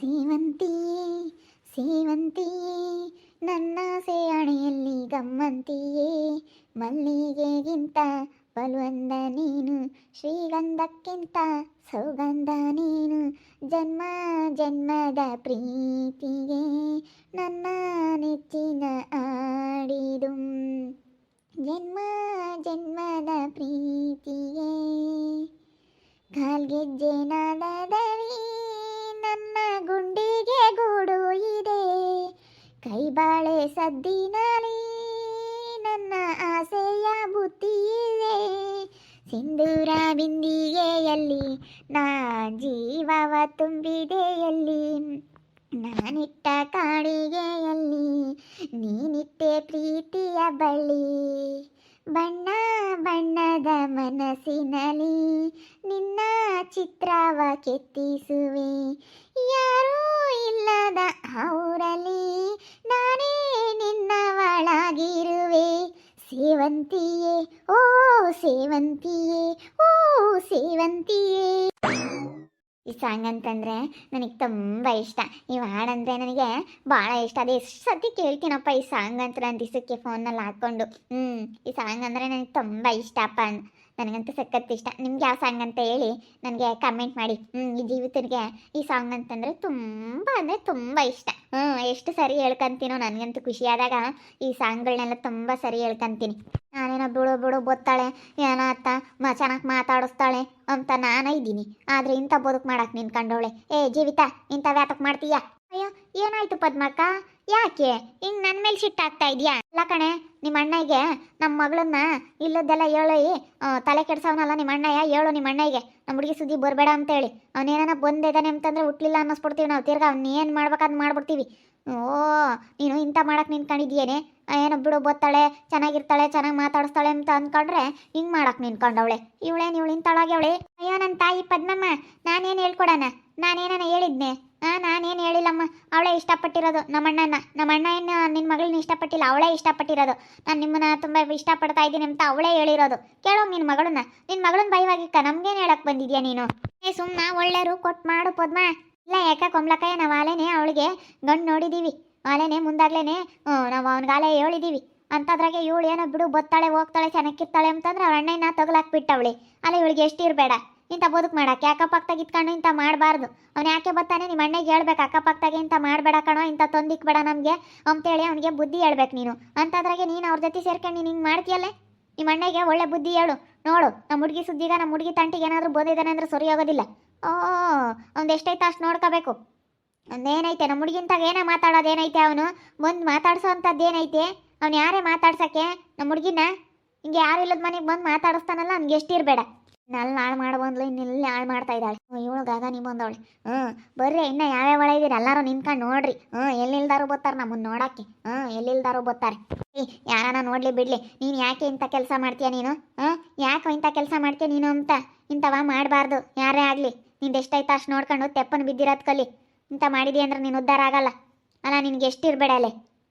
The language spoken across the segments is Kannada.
ಸೇವಂತಿಯೇ ಸೇವಂತಿಯೇ ನನ್ನಾಸೆ ಅಣೆಯಲ್ಲಿ ಗಮ್ಮಂತಿಯೇ ಮಲ್ಲಿಗೆಗಿಂತ ಬಲುವಂದ ನೀನು ಶ್ರೀಗಂಧಕ್ಕಿಂತ ಸೌಗಂಧ ನೀನು ಜನ್ಮ ಜನ್ಮದ ಪ್ರೀತಿಗೆ ನನ್ನ ನೆಚ್ಚಿನ ಆಡಿದು ಜನ್ಮ ಜನ್ಮದ ಪ್ರೀತಿಗೆ ಕಾಲ್ಗೆಜ್ಜೆ ನಾದದಲ್ಲಿ ನನ್ನ ಗುಂಡಿಗೆ ಗೂಡು ಇದೆ ಕೈಬಾಳೆ ಸದ್ದಿನಲ್ಲಿ ನನ್ನ ಆಸೆಯ ಬುತ್ತಿ ಇದೆ ಸಿಂಧೂರ ಬಿಂದಿಗೆಯಲ್ಲಿ ನಾ ಜೀವವ ತುಂಬಿದೆಯಲ್ಲಿ ನಾನಿಟ್ಟ ಕಾಡಿಗೆಯಲ್ಲಿ ನೀನಿಟ್ಟೆ ಪ್ರೀತಿಯ ಬಳ್ಳಿ ಬಣ್ಣ ಬಣ್ಣದ ಮನಸ್ಸಿನಲ್ಲಿ ನಿನ್ನ ಚಿತ್ರವ ಕೆತ್ತಿಸುವೆ ಯಾರೂ ಇಲ್ಲದ ಊರಲ್ಲಿ ನಾನೇ ನಿನ್ನವಳಾಗಿರುವೆ ಸೇವಂತಿಯೇ ಓ ಸೇವಂತಿಯೇ ಓ ಸೇವಂತಿಯೇ. ಈ ಸಾಂಗ್ ಅಂತಂದರೆ ನನಗೆ ತುಂಬ ಇಷ್ಟ. ಈ ಹಾಡಂದರೆ ನನಗೆ ಭಾಳ ಇಷ್ಟ. ಅದು ಎಷ್ಟು ಸತಿ ಕೇಳ್ತೀನಪ್ಪ ಈ ಸಾಂಗ್ ಅಂತ ನಾನು ದಿವಸಕ್ಕೆ ಫೋನಲ್ಲಿ ಹಾಕ್ಕೊಂಡು. ಈ ಸಾಂಗ್ ಅಂದರೆ ನನಗೆ ತುಂಬ ಇಷ್ಟಪ್ಪ. ನನಗಂತೂ ಸಖತ್ ಇಷ್ಟ. ನಿಮ್ಗೆ ಯಾವ ಸಾಂಗ್ ಅಂತ ಹೇಳಿ ನನಗೆ ಕಮೆಂಟ್ ಮಾಡಿ. ಈ ಜೀವಿತನಿಗೆ ಈ ಸಾಂಗ್ ಅಂತಂದರೆ ತುಂಬ ಅಂದರೆ ತುಂಬ ಇಷ್ಟ. ಎಷ್ಟು ಸರಿ ಹೇಳ್ಕೊಂತೀನೋ ನನಗಂತೂ ಖುಷಿಯಾದಾಗ ಈ ಸಾಂಗ್ಗಳನ್ನೆಲ್ಲ ತುಂಬ ಸರಿ ಹೇಳ್ಕೊಂತೀನಿ. ನಾನೇನೋ ಬಿಡು ಬಿಡು ಬೊತ್ತಾಳೆ ಏನೋ ಅತ್ತ ಚೆನ್ನಾಗಿ ಮಾತಾಡಿಸ್ತಾಳೆ ಅಂತ ನಾನೇ ಇದ್ದೀನಿ. ಆದರೆ ಇಂಥ ಬದುಕು ಮಾಡಕ್ಕೆ ನಿನ್ಕೊಂಡವಳೆ. ಜೀವಿತ ಇಂಥ ವ್ಯಾಪಕ ಮಾಡ್ತೀಯಾ? ಅಯ್ಯೋ ಏನಾಯ್ತು ಪದ್ಮಕ್ಕ, ಯಾಕೆ ಹಿಂಗೆ ನನ್ನ ಮೇಲೆ ಸಿಟ್ಟಾಗ್ತಾ ಇದೆಯಾ? ಅಲ್ಲ ಕಣೆ, ನಿಮ್ಮ ಅಣ್ಣಗೆ ನಮ್ಮ ಮಗಳನ್ನ ಇಲ್ಲದೆಲ್ಲ ಹೇಳಿ ತಲೆ ಕೆಡ್ಸವನಲ್ಲ ನಿಮ್ಮ ಅಣ್ಣಯ್ಯ. ಹೇಳು ನಿಮ್ಮ ಅಣ್ಣಗೆ ನಮ್ಮ ಹುಡುಗಿ ಸುದ್ದಿ ಬರಬೇಡ ಅಂತೇಳಿ. ಅವನೇನ ಬಂದಿದ್ದಾನೆ ಅಂತಂದರೆ ಹುಟ್ಲಿಲ್ಲ ಅನ್ನಿಸ್ಬಿಡ್ತೀವಿ ನಾವು. ತಿರ್ಗಾ ಅವ್ನು ಏನು ಮಾಡ್ಬೇಕಾದ್ ಮಾಡ್ಬಿಡ್ತೀವಿ. ನೀನು ಇಂಥ ಮಾಡಕ್ಕೆ ನಿನ್ಕೊಂಡಿದ್ಯೇನೆ? ಏನೋ ಬಿಡು ಬೊತ್ತಾಳೆ ಚೆನ್ನಾಗಿರ್ತಾಳೆ ಚೆನ್ನಾಗಿ ಮಾತಾಡಿಸ್ತಾಳೆ ಅಂತ ಅಂದ್ಕೊಂಡ್ರೆ ಹಿಂಗೆ ಮಾಡಕ್ಕೆ ನಿನ್ಕೊಂಡವಳೆ. ಇವಳು ಇಂಥಳಾಗ್ಯವಳೆ. ಅಯ್ಯೋ ನನ್ನ ತಾಯಿ ಪದ್ಮಮ್ಮ, ನಾನೇನು ಹೇಳ್ಕೊಡೋಣ? ನಾನೇನ ಹೇಳಿದ್ನೆ? ನಾನೇನು ಹೇಳಿಲ್ಲಮ್ಮ. ಅವಳೇ ಇಷ್ಟಪಟ್ಟಿರೋದು ನಮ್ಮ ಅಣ್ಣ ಏನು ನಿನ್ನ ಮಗಳನ್ನ ಇಷ್ಟಪಟ್ಟಿಲ್ಲ, ಅವಳೇ ಇಷ್ಟಪಟ್ಟಿರೋದು. ನಾನು ನಿಮ್ಮನ್ನ ತುಂಬ ಇಷ್ಟಪಡ್ತಾ ಇದ್ದೀನಿ ಅಂತ ಅವಳೇ ಹೇಳಿರೋದು. ಕೇಳೋ ನಿನ್ನ ಮಗಳನ್ನ ಭಯವಾಗಿಕ್ಕ ನಮ್ಗೇನು ಹೇಳಕ್ಕೆ ಬಂದಿದ್ಯಾ ನೀನು? ಸುಮ್ಮನೆ ಒಳ್ಳೆಯರು ಕೊಟ್ಟು ಮಾಡು ಪದ್ಮ. ಇಲ್ಲ ಯಾಕೆ ಕೊಮ್ಲಕ್ಕಯ್ಯ, ನಾವು ಆಲೇನೆ ಅವಳಿಗೆ ಗಂಡು ನೋಡಿದ್ದೀವಿ. ಆಲೇನೆ ಮುಂದಾಗ್ಲೇನೆ ನಾವು ಅವನಿಗಾಲೇ ಹೇಳಿದ್ದೀವಿ ಅಂತದ್ರಾಗೆ ಇವಳು ಏನೋ ಬಿಡು ಬತ್ತಾಳೆ ಹೋಗ್ತಾಳೆ ಚೆನ್ನಾಗಿರ್ತಾಳೆ ಅಂತಂದ್ರೆ ಅವ್ರ ಅಣ್ಣನ ತಗಲಾಕ್ಬಿಟ್ಟವಳಿ. ಅಲ್ಲ ಇವಳಿಗೆ ಎಷ್ಟು ಇರಬೇಡ ಇಂಥ ಬದುಕು ಮಾಡಕ್ಕೆ. ಅಕ್ಕಪಕ್ಕದಾಗ ಇತ್ಕೊಂಡು ಇಂಥ ಮಾಡಬಾರ್ದು. ಅವ್ನು ಯಾಕೆ ಬರ್ತಾನೆ ನಿಮ್ಮ ಅಣ್ಣಗೆ ಹೇಳ್ಬೇಕು, ಅಕ್ಕಪಕ್ಕದಾಗೆ ಇಂಥ ಮಾಡಬೇಡ ಕಣೋ, ಇಂಥ ತೊಂದಿಕ್ಬೇಡ ನಮಗೆ ಅಂತೇಳಿ ಅವನಿಗೆ ಬುದ್ಧಿ ಹೇಳ್ಬೇಕು ನೀನು. ಅಂಥದ್ರಾಗೆ ನೀನು ಅವ್ರ ಜೊತೆ ಸೇರ್ಕೊಂಡು ನೀನು ಹಿಂಗೆ ಮಾಡ್ತೀಯಲ್ಲೇ. ನಿಮ್ಮ ಅಣ್ಣಗೆ ಒಳ್ಳೆ ಬುದ್ಧಿ ಹೇಳು. ನೋಡು ನಮ್ಮ ಹುಡುಗಿ ಸುದ್ದಿಗ ನಮ್ಮ ಹುಡುಗಿ ತಂಟಿಗೆ ಏನಾದರೂ ಬೋದಿದ್ದಾನೆ ಅಂದ್ರೆ ಸರಿ ಹೋಗೋದಿಲ್ಲ. ಅವ್ನು ಎಷ್ಟೈತೆ ಅಷ್ಟು ನೋಡ್ಕೋಬೇಕು. ಒಂದೇನೈತೆ ನಮ್ಮ ಹುಡುಗಿಂತಾಗ ಏನೇ ಮಾತಾಡೋದೇನೈತೆ? ಅವನು ಬಂದು ಮಾತಾಡ್ಸೋ ಅಂಥದ್ದು ಏನೈತೆ? ಅವ್ನು ಯಾರೇ ಮಾತಾಡ್ಸೋಕ್ಕೆ ನಮ್ಮ ಹುಡುಗಿನ ಹಿಂಗೆ ಯಾರು ಇಲ್ಲದ ಮನೆಗೆ ಬಂದು ಮಾತಾಡಿಸ್ತಾನಲ್ಲ, ಅವ್ನಿಗೆ ಎಷ್ಟಿರಬೇಡ. ನಲ್ಲಿ ಹಾಳು ಮಾಡ್ಬಂದ್ಲು, ಇನ್ನೆಲ್ಲಿ ಹಾಳು ಮಾಡ್ತಾ ಇದ್ದಾಳೆ ಇವಳುಗಾಗ ನಿಮ್ಮಂದವಳೆ. ಬರ್ರಿ ಇನ್ನು ಯಾವ್ಯಾವ ಒಳ ಇದ್ದೀರಿ ಎಲ್ಲರೂ ನಿಂತ್ಕೊಂಡು ನೋಡ್ರಿ. ಎಲ್ಲಿಲ್ದಾರು ಬರ್ತಾರೆ ನಮ್ಮನ್ನು ನೋಡೋಕ್ಕೆ. ಎಲ್ಲಿಲ್ದಾರು ಬರ್ತಾರೆ. ಯಾರನ್ನ ನೋಡಲಿ ಬಿಡಲಿ, ನೀನು ಯಾಕೆ ಇಂಥ ಕೆಲಸ ಮಾಡ್ತೀಯ ನೀನು? ಯಾಕೆ ಇಂಥ ಕೆಲಸ ಮಾಡ್ತೀಯ ನೀನು ಅಂತ? ಇಂಥವ ಮಾಡಬಾರ್ದು ಯಾರೇ ಆಗಲಿ. ನಿಂದು ಎಷ್ಟೈತೆ ಅಷ್ಟು ನೋಡ್ಕೊಂಡು ತೆಪ್ಪನ್ನು ಬಿದ್ದಿರೋದು ಕಲಿ. ಇಂಥ ಮಾಡಿದಿ ಅಂದ್ರೆ ನೀನು ಉದ್ಧಾರ ಆಗಲ್ಲ. ಅಲ್ಲ ನಿನಗೆ ಎಷ್ಟಿರಬೇಡ ಅಲ್ಲೇ.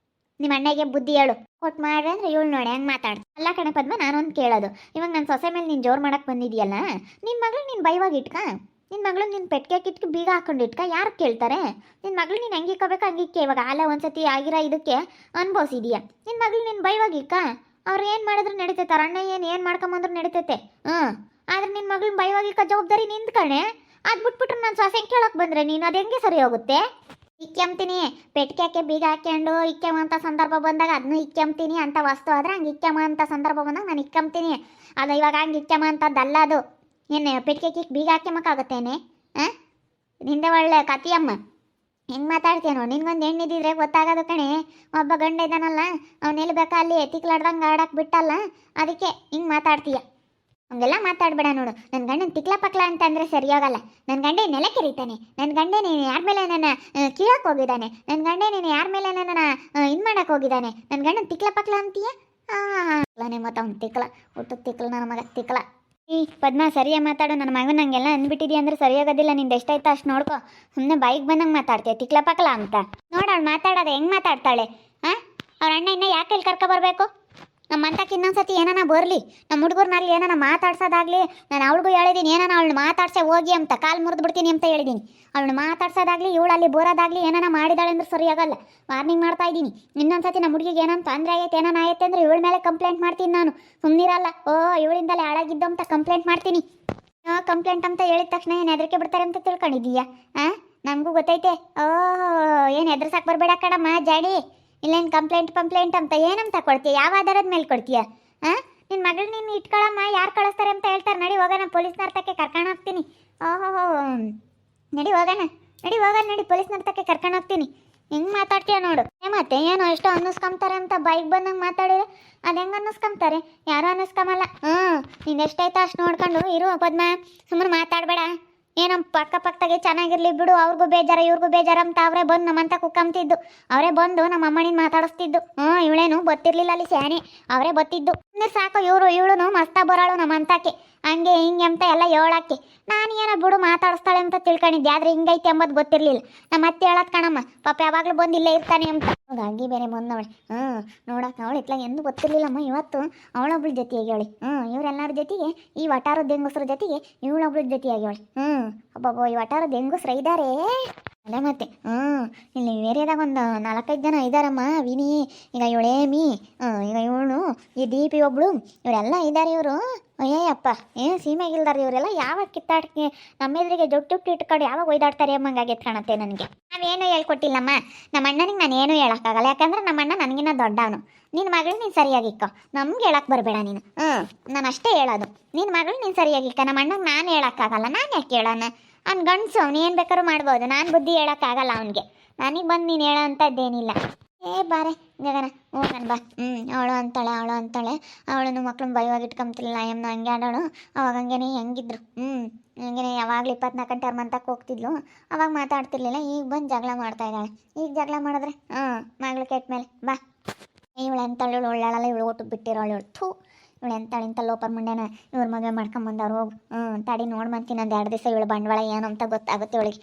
ನಿಮ್ಮ ಅಣ್ಣಗೆ ಬುದ್ಧಿ ಹೇಳು. ಕೊಟ್ಟು ಮಾಡ್ರಿ ಅಂದ್ರೆ ಇವಳು ನೋಡಿ ಹೆಂಗೆ ಮಾತಾಡ್ತು. ಅಲ್ಲ ಕಣೆ ಪದ್ಮ, ನಾನೊಂದು ಕೇಳೋದು. ಇವಾಗ ನನ್ನ ಸೊಸೆ ಮೇಲೆ ನೀನು ಜೋರು ಮಾಡಕ್ಕೆ ಬಂದಿದೆಯಲ್ಲ, ನಿನ್ನ ಮಗಳು ನೀನು ಬೈವಾಗಿ ಇಟ್ಕ. ನಿನ್ನ ಮಗಳು ನೀನು ಪೆಟ್ಟಿಗೆ ಕಿಟ್ಕಿ ಬೀಗ ಹಾಕೊಂಡು ಇಟ್ಕ. ಯಾರು ಕೇಳ್ತಾರೆ? ನಿನ್ನ ಮಗಳು ನೀನು ಹೆಂಗೆ ಇಕ್ಕೋಬೇಕು ಹಂಗಿಕ್ಕೆ. ಇವಾಗ ಆಲೆ ಒಂದ್ಸತಿ ಆಗಿರೋ ಇದಕ್ಕೆ ಅನುಭವಿಸಿದೀಯ. ನಿನ್ನ ಮಗಳು ನೀನು ಬೈವಾಗಿ ಇಕ್ಕ. ಅವ್ರು ಏನು ಮಾಡಿದ್ರು ನಡೀತೈತೆ, ಅವ್ರ ಅಣ್ಣ ಏನು ಮಾಡ್ಕೊಂಬಂದ್ರು ನಡೀತೈತೆ. ಆದರೆ ನಿನ್ನ ಮಗಳನ್ನ ಬೈವಾಗಿ ಇಕ್ಕ ಜವಾಬ್ದಾರಿ ನಿಂದು ಕಣೆ. ಅದು ಬಿಟ್ಬಿಟ್ರೆ ನಾನು ಸೊಸೆ ಕೇಳೋಕೆ ಬಂದರೆ ನೀನು ಅದು ಹೆಂಗೆ ಸರಿ ಹೋಗುತ್ತೆ? ಇಕ್ಕೆಂಬ್ತೀನಿ. ಪೆಟ್ಟಿಗೆ ಬೀಗ ಹಾಕ್ಕೊಂಡು ಇಕ್ಕೆಂಬ ಸಂದರ್ಭ ಬಂದಾಗ ಅದನ್ನು ಇಕ್ಕೆಂಬ್ತೀನಿ. ಅಂತ ವಸ್ತು ಆದರೆ ಹಂಗೆ ಇಕ್ಕೆಂಬ ಅಂತ ಸಂದರ್ಭ ಬಂದಾಗ ನಾನು ಇಕ್ಕೆಂಬ್ತೀನಿ. ಅದು ಇವಾಗ ಹಂಗೆ ಇಕ್ಕೆಂಬ ಅಂತದ್ದಲ್ಲ. ಅದು ಏನು ಪೆಟ್ಟಿಗೆ ಬೀಗ ಹಾಕ್ಯಂಬಕ್ಕಾಗುತ್ತೇನೆ? ನಿಂದೆ ಒಳ್ಳೆ ಕತಿಯಮ್ಮ. ಹೆಂಗೆ ಮಾತಾಡ್ತೀಯನೋ? ನಿನ್ಗೊಂದು ಹೆಣ್ಣಿದ್ದಿದ್ರೆ ಗೊತ್ತಾಗೋದು ಕಣೆ. ಒಬ್ಬ ಗಂಡ ಇದ್ದಾನಲ್ಲ, ಅವ್ನು ಬೇಕಾ ಅಲ್ಲಿ ತಿಕ್ಲಾಡ್ದಂಗೆ ಆಡಕ್ಕೆ ಬಿಟ್ಟಲ್ಲ, ಅದಕ್ಕೆ ಹಿಂಗೆ ಮಾತಾಡ್ತೀಯ. ಹಂಗೆಲ್ಲ ಮಾತಾಡ್ಬೇಡ ನೋಡು. ನನ್ನ ಗಂಡನ ತಿಕ್ಲ ಪಕ್ಲ ಅಂತ ಅಂದರೆ ಸರಿ ಹೋಗಲ್ಲ. ನನ್ನ ಗಂಡೆ ನೆಲ ಕೆರೀತಾನೆ. ನನ್ನ ಗಂಡೆ ನೀನು ಯಾರ ಮೇಲೆ ನನ್ನ ಕೀಳಕ್ಕೆ ಹೋಗಿದ್ದಾನೆ. ನನ್ನ ಗಂಡೆ ನೀನು ಯಾರ ಮೇಲೆ ನನ್ನ ಇದು ಮಾಡಕ್ಕೆ ಹೋಗಿದ್ದಾನೆ. ನನ್ನ ಗಂಡನ ತಿಕ್ಲ ಪಕ್ಲ ಅಂತೀಯ? ತಿಕ್ಲನೇ ಮತ್ತು ಅವ್ನು ತಿಕ್ಲ, ಹುಟ್ಟು ತಿಕ್ಲ ನನ್ನ ಮಗ ತಿಕ್ಲ. ಈ ಪದ್ಮ ಸರಿಯಾಗಿ ಮಾತಾಡು. ನನ್ನ ಮಗನ ನಂಗೆಲ್ಲ ಅಂದ್ಬಿಟ್ಟಿದ್ಯಾ ಅಂದರೆ ಸರಿಯಾಗೋದಿಲ್ಲ. ನಿಂದು ಎಷ್ಟಾಯ್ತು ಅಷ್ಟು ನೋಡ್ಕೊ. ಸುಮ್ಮನೆ ಬೈಕ್ ಬಂದಂಗೆ ಮಾತಾಡ್ತೀಯ ತಿಕ್ಲ ಪಕ್ಲ ಅಂತ. ನೋಡು ಅವಳು ಮಾತಾಡೋದು ಹೆಂಗೆ ಮಾತಾಡ್ತಾಳೆ. ಅವ್ರ ಅಣ್ಣ ಇನ್ನು ಯಾಕೆ ಇಲ್ಲಿ ಕರ್ಕೊಬರ್ಬೇಕು? ನಮ್ಮ ಅಂತಕ್ಕೆ ಇನ್ನೊಂದ್ಸತಿ ಏನಾನ ಬರಲಿ, ನಮ್ಮ ಹುಡುಗರ್ನಾಗ್ಲಿ ಏನಾನ ಮಾತಾಡ್ಸೋದಾಗ್ಲಿ, ನಾನು ಅವಳಿಗೂ ಹೇಳಿದ್ದೀನಿ ಏನಾನ ಅವಳು ಮಾತಾಡ್ಸೆ ಹೋಗಿ ಅಂತ, ಕಾಲು ಮುರಿದು ಬಿಡ್ತೀನಿ ಅಂತ ಹೇಳಿದ್ದೀನಿ. ಅವಳು ಮಾತಾಡ್ಸೋದಾಗ್ಲಿ ಇವಳಲ್ಲಿ ಬೋರೋದಾಗ್ಲಿ ಏನಾನ ಮಾಡಿದಾಳೆ ಅಂದ್ರೆ ಸರಿಯಾಗಲ್ಲ, ವಾರ್ನಿಂಗ್ ಮಾಡ್ತಾ ಇದ್ದೀನಿ. ಇನ್ನೊಂದ್ಸತಿ ನಮ್ಮ ಹುಡುಗಿಗೆ ಏನಂತ ತೊಂದರೆ ಆಗೈತೆ ಏನಾನ ಆಯ್ತು ಅಂದ್ರೆ ಇವಳ ಮೇಲೆ ಕಂಪ್ಲೇಂಟ್ ಮಾಡ್ತೀನಿ ನಾನು, ಸುಮ್ಮನಿರಲ್ಲ. ಓ ಇವಳಿಂದಲೇ ಹಾಳಾಗಿದ್ದು ಅಂತ ಕಂಪ್ಲೇಂಟ್ ಮಾಡ್ತೀನಿ. ಕಂಪ್ಲೇಂಟ್ ಅಂತ ಹೇಳಿದ ತಕ್ಷಣ ಏನು ಹೆದರಿಕೆ ಬಿಡ್ತಾರೆ ಅಂತ ತಿಳ್ಕೊಂಡಿದ್ದೀಯಾ? ನಮಗೂ ಗೊತ್ತೈತೆ. ಏನು ಹೆದರ್ಸಕ್ಕೆ ಬರಬೇಡ ಕಣಮ್ಮ ಜಾಡಿ. ಇಲ್ಲೇನು ಕಂಪ್ಲೇಂಟ್ ಅಂತ ಏನಂತ ಕೊಡ್ತೀಯ? ಯಾವ ಆಧಾರದ ಮೇಲೆ ಕೊಡ್ತೀಯ? ನಿನ್ನ ಮಗಳು ನೀನು ಇಟ್ಕೊಳ್ಳಮ್ಮ, ಯಾರು ಕಳಿಸ್ತಾರೆ ಅಂತ ಹೇಳ್ತಾರೆ. ನಡಿ ಹೋಗೋಣ, ಪೊಲೀಸ್ನವ್ರ ತಕ್ಕೆ ಕರ್ಕೊಂಡು ಹೋಗ್ತೀನಿ. ಓಹೋ ನಡಿ ಹೋಗೋಣ, ನಡಿ ಪೊಲೀಸ್ನವ್ರ ತಕ್ಕೆ ಕರ್ಕೊಂಡು ಹೋಗ್ತೀನಿ. ಹೆಂಗೆ ಮಾತಾಡ್ತೀಯ ನೋಡು. ಮತ್ತೆ ಏನೋ ಎಷ್ಟೋ ಅನ್ನಿಸ್ಕೊಂತಾರೆ ಅಂತ ಬೈಕ್ ಬಂದಂಗೆ ಮಾತಾಡಿದ್ರೆ ಅದು ಹೆಂಗೆ ಅನ್ನಿಸ್ಕೊಂತಾರೆ? ಯಾರೂ ಅನ್ನಿಸ್ಕೊಂಬಲ್ಲ. ನೀನು ಎಷ್ಟೈತೆ ಅಷ್ಟು ನೋಡ್ಕೊಂಡು ಇರು ಪದ್ಮ, ಸುಮ್ಮನೆ ಮಾತಾಡಬೇಡ. ಏನೋ ಪಕ್ಕದಾಗೆ ಚೆನ್ನಾಗಿರ್ಲಿ ಬಿಡು, ಅವ್ರಿಗೂ ಬೇಜಾರ ಇವ್ರಿಗೂ ಬೇಜಾರ ಅಂತ ಅವರೇ ಬಂದು ನಮ್ಮಂತ ಕುಕ್ಕಂತಿದ್ದು, ಅವರೇ ಬಂದು ನಮ್ಮ ಅಮ್ಮನಿನ ಮಾತಾಡಿಸ್ತಿದ್ದು. ಇವಳೇನು ಗೊತ್ತಿರ್ಲಿಲ್ಲ ಅಲ್ಲಿ ಸ್ಯಾನೆ, ಅವರೇ ಬತ್ತಿದ್ದು. ಸಾಕು ಇವಳು ಮಸ್ತ ಬರೋಳು ನಮ್ಮಂತಕ್ಕೆ, ಹಂಗೆ ಹಿಂಗೆ ಅಂತ ಎಲ್ಲ ಹೇಳಕ್ಕೆ. ನಾನು ಏನೋ ಬಿಡು ಮಾತಾಡಿಸ್ತಾಳೆ ಅಂತ ತಿಳ್ಕೊಂಡಿದ್ದೆ, ಆದರೆ ಹಿಂಗೈತೆ ಎಂಬುದು ಗೊತ್ತಿರಲಿಲ್ಲ. ನಮ್ಮ ಅತ್ತೆ ಹೇಳೋದು ಕಣಮ್ಮ, ಪಾಪ ಯಾವಾಗಲೂ ಬಂದು ಇಲ್ಲೇ ಇರ್ತಾನೆ ಅಂತ. ಹಂಗೆ ಬೇರೆ ಬಂದವಳೆ. ನೋಡಕ್ಕೆ ಅವಳು ಇತ್ಲಾಗ ಎಂದು ಗೊತ್ತಿರಲಿಲ್ಲಮ್ಮ. ಇವತ್ತು ಅವಳೊಬ್ಳ ಜೊತೆಯಾಗಿ ಅವಳಿ. ಇವರೆಲ್ಲರ ಜೊತೆಗೆ, ಈ ವಟಾರದ ಹೆಂಗಸ್ರ ಜೊತೆಗೆ ಇವಳೊಬ್ಳ ಜೊತೆಯಾಗಿ ಅವಳಿ. ಅಬ್ಬಬ್ಬ, ಈ ವಟಾರದ ಹೆಂಗಸ್ರ ಇದ್ದಾರೆ ಅದೇ ಮತ್ತೆ. ಇಲ್ಲಿ ಏರಿಯಾದಾಗ ಒಂದು 4-5 ಜನ ಇದ್ದಾರಮ್ಮ. ವಿನಿ, ಈಗ ಇವಳೇಮಿ, ಈಗ ಇವಳು, ಈ ದೀಪಿ ಒಬ್ಳು, ಇವರೆಲ್ಲ ಇದ್ದಾರೆ. ಇವರು ಅಯ್ಯಪ್ಪ ಏನು ಸೀಮೆಗಿಲ್ದಾರ ಇವರೆಲ್ಲ. ಯಾವಾಗ ಕಿತ್ತಾಡ್ಕೆ ನಮ್ಮ ಎದುರಿಗೆ ಜೊಟ್ಟು ಇಟ್ಕೊಂಡು ಯಾವಾಗ ಒಯ್ದಾಡ್ತಾರೆ ಅಮ್ಮಂಗಾಗೈತೆ ಕಾಣತ್ತೆ ನನಗೆ. ನಾವೇನು ಹೇಳ್ಕೊಟ್ಟಿಲ್ಲಮ್ಮ ನಮ್ಮ ಅಣ್ಣನಿಗೆ, ನಾನು ಏನೂ ಹೇಳೋಕ್ಕಾಗಲ್ಲ. ಯಾಕಂದ್ರೆ ನಮ್ಮ ಅಣ್ಣ ನನಗಿನ್ನ ದೊಡ್ಡವನು. ನಿನ್ನ ಮಗಳು ನೀನು ಸರಿಯಾಗಿಕ್ಕೋ, ನಮ್ಗೆ ಹೇಳಕ್ಕೆ ಬರಬೇಡ ನೀನು. ನಾನು ಅಷ್ಟೇ ಹೇಳೋದು, ನಿನ್ನ ಮಗಳು ನೀನು ಸರಿಯಾಗಿಕ್ಕ. ನಮ್ಮ ಅಣ್ಣಗೆ ನಾನು ಹೇಳೋಕ್ಕಾಗಲ್ಲ, ನಾನು ಯಾಕೆ ಹೇಳೋಣ? ಅವ್ನು ಗಂಡಸು, ಅವ್ನು ಏನು ಬೇಕಾದ್ರೂ ಮಾಡ್ಬೋದು. ನಾನು ಬುದ್ಧಿ ಹೇಳೋಕ್ಕಾಗಲ್ಲ ಅವನಿಗೆ. ನನಗೆ ಬಂದು ನೀನು ಹೇಳೋ ಅಂಥದ್ದೇನಿಲ್ಲ. ಬಾರೆ ಗಗನ, ನಾನು ಬಾ. ಅವಳು ಅಂತಾಳೆ ಅವಳನ್ನು ಮಕ್ಳನ್ನ ಭಯವಾಗಿ ಇಟ್ಕೊಂತಿಲ್ಲ. ಎಮ್ನ ಹಂಗೆ ಆಡೋಳು. ಅವಾಗ ಹಂಗೇನೆ ಹೆಂಗಿದ್ರು, ಹಂಗೇನೆ ಯಾವಾಗಲೂ 24 ಗಂಟೆ ಅವ್ರ ಮಂತಕ್ಕೆ ಹೋಗ್ತಿದ್ಲು. ಅವಾಗ ಮಾತಾಡ್ತಿರ್ಲಿಲ್ಲ. ಈಗ ಬಂದು ಜಗಳ ಮಾಡ್ತಾ ಇದ್ದಾಳೆ. ಈಗ ಜಗಳ ಮಾಡಿದ್ರೆ ಮಗಳು ಕೆಟ್ಟ ಮೇಲೆ ಬಾ. ಇವಳು ಎಂತಾಳು ಒಳ್ಳಾಳಲ್ಲ, ಇವಳು ಒಟ್ಟು ಬಿಟ್ಟಿರೋಳು. ಇವಳು ಥೂ, ಇವಳು ಎಂತಾಳಿಂತ ಲೋಪರ್ ಮುಂಡೆನ ಇವ್ರ ಮದುವೆ ಮಾಡ್ಕೊಂಬಂದವ್ರು. ಹೋಗು ತಡಿ ನೋಡ್ಬಂತೀನಿ. ಒಂದು 2 ದಿವಸ ಇವಳು ಬಂಡವಾಳ ಏನು ಅಂತ ಗೊತ್ತಾಗುತ್ತೆ ಇವಳಿಗೆ.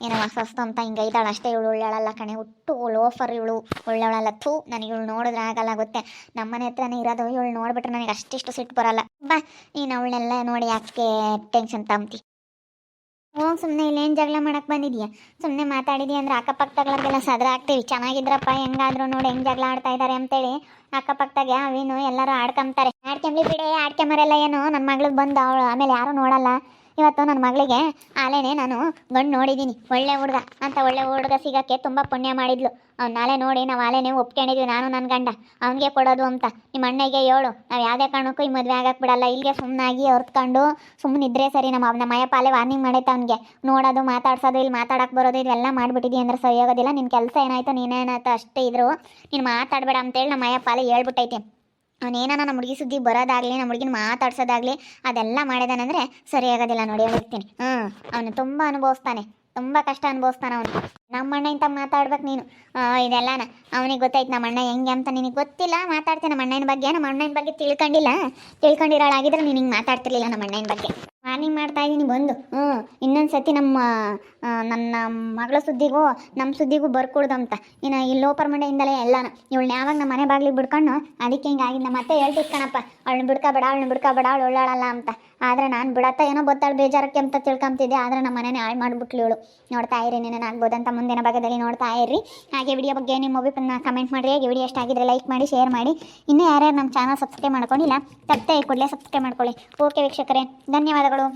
ಏನೋ ಹೊಸ್ತು ಅಂತ ಹಿಂಗೆ ಇದ್ದಾಳೆ ಅಷ್ಟೇ. ಇವಳು ಒಳ್ಳಾಳಲ್ಲ ಕಣೆ, ಒಟ್ಟು ಲೋಫರ್ ಇವಳು, ಒಳ್ಳವಳಲ್ಲ. ಥೂ, ನನಗೆ ಇವಳು ನೋಡಿದ್ರೆ ಆಗಲ್ಲ ಗೊತ್ತೆ. ನಮ್ಮನೆ ಹತ್ರನೇ ಇರೋದು. ಇವಳು ನೋಡ್ಬಿಟ್ರೆ ನನಗೆ ಅಷ್ಟಿಷ್ಟು ಸಿಟ್ಟು ಬರೋಲ್ಲ. ಬಾ, ನೀನು ಅವಳನ್ನೆಲ್ಲ ನೋಡಿ ಯಾಕೆ ಟೆನ್ಷನ್ ತಗೊಂತಿ? ಹೋಗಿ ಸುಮ್ಮನೆ ಇಲ್ಲೇನು ಜಗಳ ಮಾಡಕ್ಕೆ ಬಂದಿದ್ಯಾ? ಸುಮ್ಮನೆ ಮಾತಾಡಿದ್ಯಾ ಅಂದ್ರೆ ಅಕ್ಕಪಕ್ಕದಾಗೆಲ್ಲ ಸದ್ರ ಆಗ್ತೀವಿ. ಚೆನ್ನಾಗಿದ್ರಪ್ಪ, ಹೆಂಗಾದ್ರು ನೋಡಿ ಹೆಂಗೆ ಜಗಳ ಆಡ್ತಾ ಇದ್ದಾರೆ ಅಂತೇಳಿ ಅಕ್ಕಪಕ್ಕದಾಗೆ ಅವೇನು ಎಲ್ಲರೂ ಆಡ್ಕೊಂತಾರೆ. ಆಡ್ಕೊಂಬ್ಲಿ ಬಿಡೆ, ಆಡ್ಕೊಂಬರೆಲ್ಲ ಏನು. ನನ್ನ ಮಗಳಿಗೆ ಬಂದು ಅವಳು ಆಮೇಲೆ ಯಾರೂ ನೋಡಲ್ಲ. ಇವತ್ತು ನನ್ನ ಮಗಳಿಗೆ ಆಲೇನೆ ನಾನು ಗಂಡು ನೋಡಿದ್ದೀನಿ, ಒಳ್ಳೆ ಹುಡುಗ ಅಂತ. ಒಳ್ಳೆ ಹುಡುಗ ಸಿಗೋಕ್ಕೆ ತುಂಬ ಪುಣ್ಯ ಮಾಡಿದ್ಲು. ಅವ್ನು ನಾಳೆ ನೋಡಿ ನಾವು ಆಲೇನೆ ಒಪ್ಕೊಂಡಿದ್ವಿ, ನಾನು ನನ್ನ ಗಂಡ ಅವನಿಗೆ ಕೊಡೋದು ಅಂತ. ನಿಮ್ಮ ಅಣ್ಣಗೆ ಹೇಳು, ನಾವು ಯಾವುದೇ ಕಾರಣಕ್ಕೂ ಈ ಮದುವೆ ಆಗಕ್ಕೆ ಬಿಡಲ್ಲ. ಇಲ್ಲಿಗೆ ಸುಮ್ಮನಾಗಿ ಹೊರ್ತ್ಕೊಂಡು ಸುಮ್ಮನಿದ್ರೆ ಸರಿ. ನಮ್ಮ ಮಯಪಾಲೆ ವಾರ್ನಿಂಗ್ ಮಾಡೈತೆ ಅವನಿಗೆ. ನೋಡೋದು, ಮಾತಾಡ್ಸೋದು, ಇಲ್ಲಿ ಮಾತಾಡಕ್ಕೆ ಬರೋದು, ಇದೆಲ್ಲ ಮಾಡಿಬಿಟ್ಟಿದ್ದಿ ಅಂದ್ರೆ ಸರಿ ಆಗೋದಿಲ್ಲ. ನಿನ್ನ ಕೆಲಸ ಏನಾಯ್ತು ನೀನೇನಾಯ್ತು ಅಷ್ಟೇ ಇದ್ರು, ನೀನು ಮಾತಾಡಬೇಡ ಅಂತೇಳಿ ನಮ್ಮ ಮಯಪಾಲೆ ಹೇಳ್ಬಿಟ್ಟೈತೆ. ಅವನೇನ ನಮ್ಮ ಹುಡುಗಿ ಸುದ್ದಿ ಬರೋದಾಗಲಿ, ನಮ್ಮ ಹುಡುಗಿನ ಮಾತಾಡ್ಸೋದಾಗಲಿ ಅದೆಲ್ಲ ಮಾಡಿದಾನಂದರೆ ಸರಿ ಆಗೋದಿಲ್ಲ ನೋಡಿ ಹೇಳ್ತೀನಿ. ಅವನು ತುಂಬ ಅನುಭವಿಸ್ತಾನೆ, ತುಂಬ ಕಷ್ಟ ಅನುಭವಿಸ್ತಾನೆ ಅವನು. ನಮ್ಮ ಅಣ್ಣ ಇಂಥ ಮಾತಾಡ್ಬೇಕು ನೀನು. ಇದೆಲ್ಲನ ಅವನಿಗೆ ಗೊತ್ತಾಯ್ತು ನಮ್ಮ ಅಣ್ಣ ಹೆಂಗೆ ಅಂತ. ನಿನಗೆ ಗೊತ್ತಿಲ್ಲ, ಮಾತಾಡ್ತೀನಿ ನಮ್ಮ ಅಣ್ಣನ ಬಗ್ಗೆ ತಿಳ್ಕೊಂಡಿರೋಳಾಗಿದ್ರೆ ನೀನು ಹಿಂಗೆ ಮಾತಾಡ್ತಿರ್ಲಿಲ್ಲ ನಮ್ಮ ಅಣ್ಣನ ಬಗ್ಗೆ. ವಾರ್ನಿಂಗ್ ಮಾಡ್ತಾ ಇದ್ದೀನಿ ಬಂದು. ಇನ್ನೊಂದು ಸತಿ ನನ್ನ ಮಗಳ ಸುದ್ದಿಗೂ ನಮ್ಮ ಸುದ್ದಿಗೂ ಬರ್ಕೊಡ್ದು ಅಂತ. ಇನ್ನು ಈ ಲೋಪರ್ ಮಂಡೆಯಿಂದಲೇ ಎಲ್ಲಾನು. ಇವಳನ್ನ ಯಾವಾಗ ನಮ್ಮ ಮನೆ ಬಾಗಿಲಿಗೆ ಬಿಡ್ಕೊಂಡು ಅದಕ್ಕೆ ಹಿಂಗಾಗಿದ್ದು. ನಮ್ಮ ಮತ್ತೆ ಹೇಳ್ತಿಸ್ಕಣಪ್ಪ, ಅವಳನ್ನ ಬಿಡ್ಕೋಬೇಡ ಅವಳು ಒಳ್ಳಾಳಲ್ಲ ಅಂತ. ಆದರೆ ನಾನು ಬಿಡತ್ತ ಏನೋ ಗೊತ್ತಾಳು ಬೇಜಾರಕ್ಕೆ ಅಂತ ತಿಳ್ಕೊಂತಿದ್ದೆ. ಆದರೆ ನಮ್ಮ ಮನೆನೇ ಹಾಳು ಮಾಡಿಬಿಟ್ಲು ಇವಳು. ನೋಡ್ತಾ ಇರಿ, ನೀನು ಆಗ್ಬೋದಂತ ಮುಂದಿನ ಭಾಗದಲ್ಲಿ ನೋಡ್ತಾ ಇರ್ರಿ. ಹಾಗೆ ವಿಡಿಯೋ ಬಗ್ಗೆ ನಿಮ್ಮ ಒಪಿನಿಯನ್ನ ಕಮೆಂಟ್ ಮಾಡಿರಿ. ಹಾಗೆ ವಿಡಿಯೋ ಎಷ್ಟಾಗಿದ್ರೆ ಲೈಕ್ ಮಾಡಿ, ಶೇರ್ ಮಾಡಿ. ಇನ್ನೂ ಯಾರ್ಯಾರು ನಮ್ಮ ಚಾನಲ್ ಸಬ್ಸ್ಕ್ರೈಬ್ ಮಾಡ್ಕೊಂಡಿಲ್ಲ ತಪ್ಪದೆ ಕೂಡಲೇ ಸಬ್ಸ್ಕ್ರೈಬ್ ಮಾಡ್ಕೊಳ್ಳಿ. ಓಕೆ ವೀಕ್ಷಕರೇ, ಧನ್ಯವಾದಗಳು.